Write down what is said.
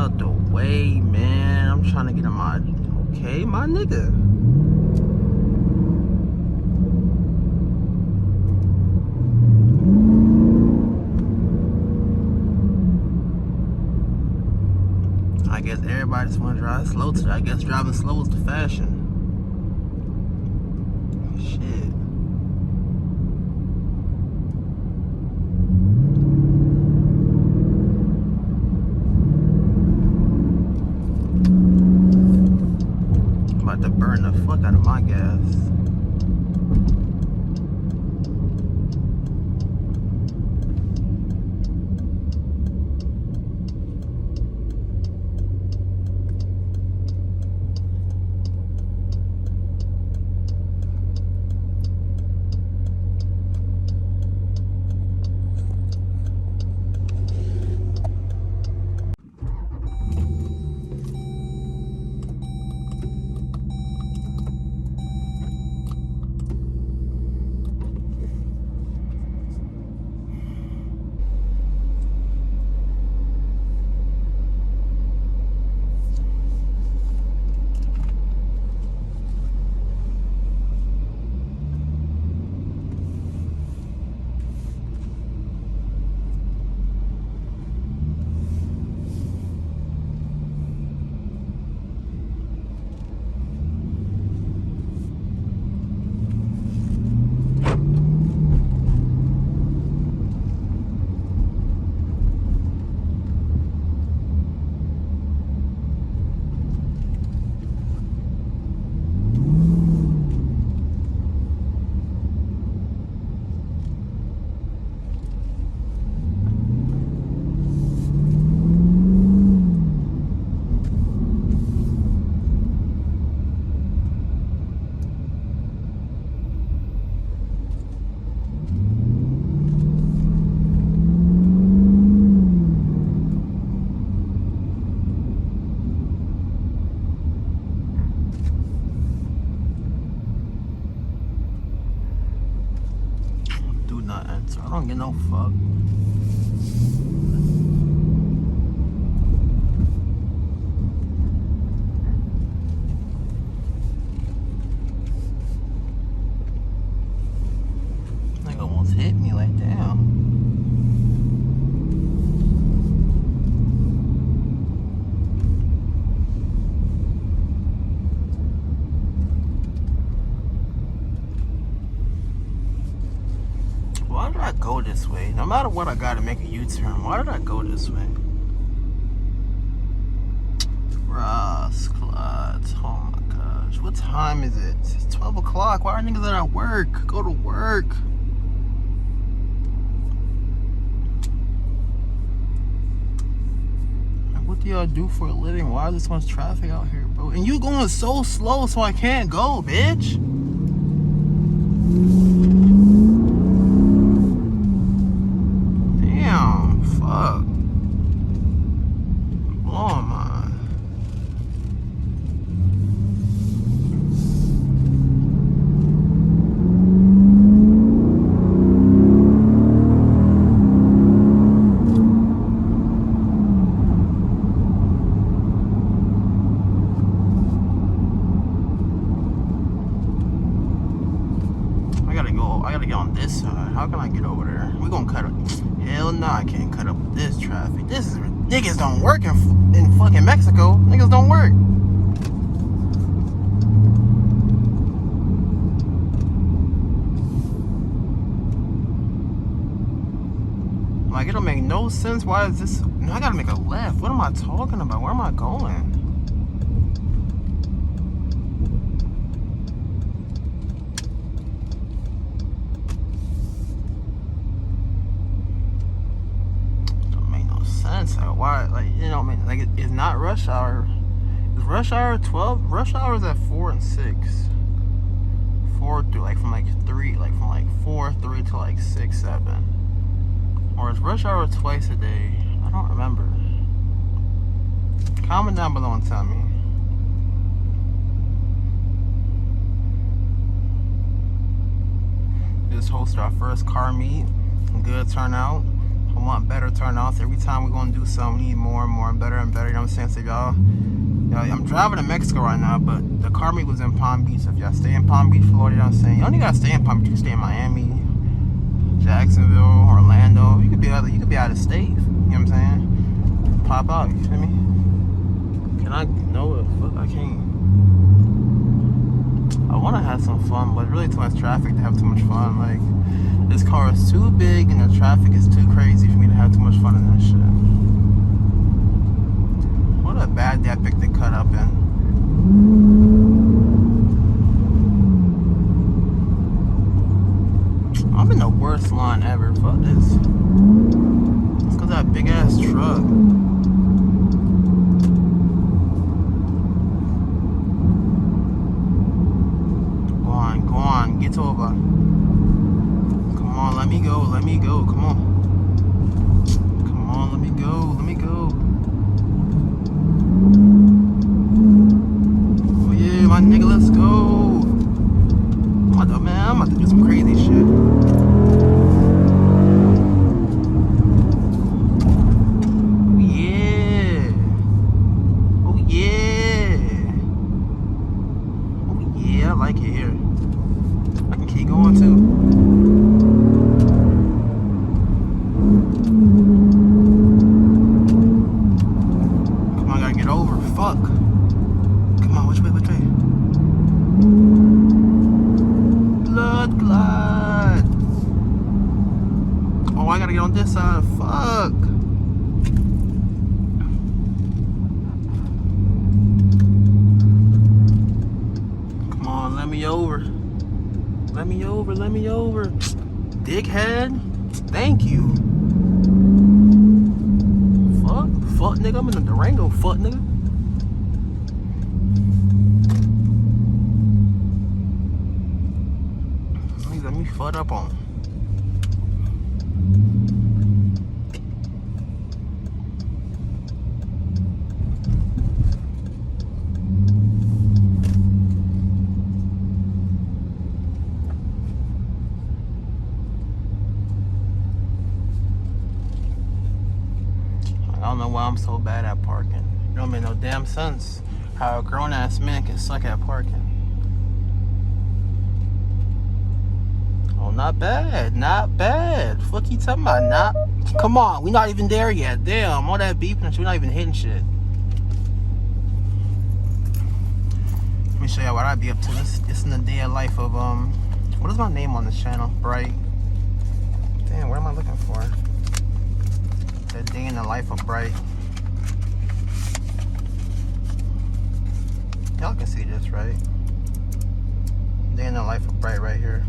out the way, man. I'm trying to get in my... Okay, my nigga. I guess everybody just want to drive slow today. I guess driving slow is the fashion. Shit. I'm about to burn the fuck out of my gas. So I don't get no fuck. Nigga almost hit me like damn. Why did I go this way? No matter what, I gotta make a U-turn. Why did I go this way? Rascals. Oh my gosh. What time is it? It's 12 o'clock. Why are niggas at work? Go to work. What do y'all do for a living? Why is there so much traffic out here, bro? And you going so slow, so I can't go, bitch. Fuck. Oh my. I gotta get on this side. How can I get over there? We gonna cut up. Hell nah, I can't cut up with this traffic. This is niggas don't work in fucking Mexico. Niggas don't work. Like it don't make no sense. Why is this? No, I gotta make a left. What am I talking about? Where am I going? Like, why, like, you know, I mean, like, it's not rush hour. Is rush hour 12? Rush hour is at 4 and 6. 4 through, like, from, like, 3, like, from, like, 4, 3 to, like, 6, 7. Or is rush hour twice a day? I don't remember. Comment down below and tell me. Just hosted our first car meet. Good turnout. I want better turn off. Every time we're gonna do something, we need more and more and better and better. You know what I'm saying? So y'all, I'm driving to Mexico right now, but the car meet was in Palm Beach. So if y'all stay in Palm Beach, Florida, you know what I'm saying? You only gotta stay in Palm Beach. You can stay in Miami, Jacksonville, Orlando. You could be out of state. You know what I'm saying? Pop out. You feel me? Can I? No, fuck, I can't. I want to have some fun, but really too much traffic to have too much fun. Like, this car is too big and the traffic is too crazy for me to have too much fun in that shit. What a bad day I picked the cut up in. I'm in the worst line ever. Fuck this. It's because of that big ass truck. Go on, get over. Come on, let me go, come on. Come on, let me go. Oh yeah, my nigga, let's go. I'm about to do some crazy shit. Oh yeah, I like it here. I can keep going too. Come on, I gotta get over. Fuck. Come on, which way? Blood clot. Oh, I gotta get on this side. Fuck. Come on, let me over. Let me over. Dickhead. Thank you. Fuck nigga. I'm in the Durango, fuck nigga. Let me fuck up on. I don't know why I'm so bad at parking. It don't make no damn sense how a grown-ass man can suck at parking. Oh, not bad. Fuck you talking about? Come on, we not even there yet. Damn, all that beeping and shit, we not even hitting shit. Let me show y'all what I be up to. This in the day of life of, what is my name on this channel? Bright. Damn, what am I looking for? The day in the life of Bright. Y'all can see this, right? Day in the life of Bright right here.